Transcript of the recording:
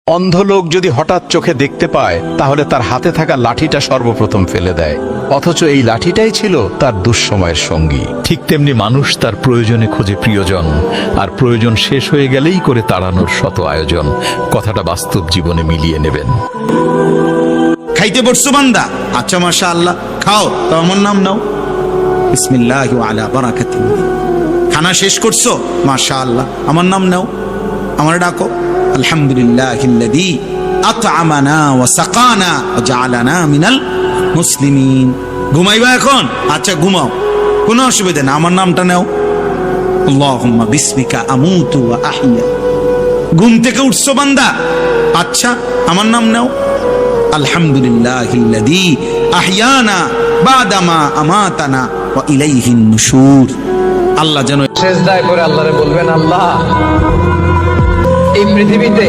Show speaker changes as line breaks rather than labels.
অন্ধ লোক যদি হঠাৎ চোখে দেখতে পায় তাহলে তার হাতে থাকা লাঠিটা সর্বপ্রথম ফেলে দেয়, অথচ এই লাঠিটাই ছিল তার দুঃসময়ের সঙ্গী।
ঠিক তেমনি মানুষ তার প্রয়োজনে খোঁজে প্রিয়জন, আর প্রয়োজন শেষ হয়ে গেলেই করে তাড়ানোর শত আয়োজন। কথাটা বাস্তব জীবনে মিলিয়ে নেবেন।
খাইতে বসছো বান্দা? আচ্ছা মাশাআল্লাহ, খাও। তো আমার নাম নাও, বিসমিল্লাহি ওয়া আলা বারাকাতিল্লাহ। খানা শেষ করছো? মাশাআল্লাহ, আমার নাম নাও, আমার ডাকো। আলহামদুলিল্লাহিল্লাযী আত'আমানা ওয়া সাকানা ওয়া জাআলানা মিনাল মুসলিমিন। ঘুমাইবা এখন? আচ্ছা ঘুমাও, কোনো অসুবিধা না, আমার নামটা নাও। আল্লাহুম্মা বিসমিকা আমুতু ওয়া আহইয়া। ঘুম থেকে উঠছো বান্দা? আচ্ছা আমার নাম নাও। আলহামদুলিল্লাহিল্লাযী আহইয়ানা বাদামা আমাতানা ওয়া ইলাইহিন নুশুর। আল্লাহ যেন
সেজদায় পড়ে আল্লাহরে বলবেন, আল্লাহ এই পৃথিবীতে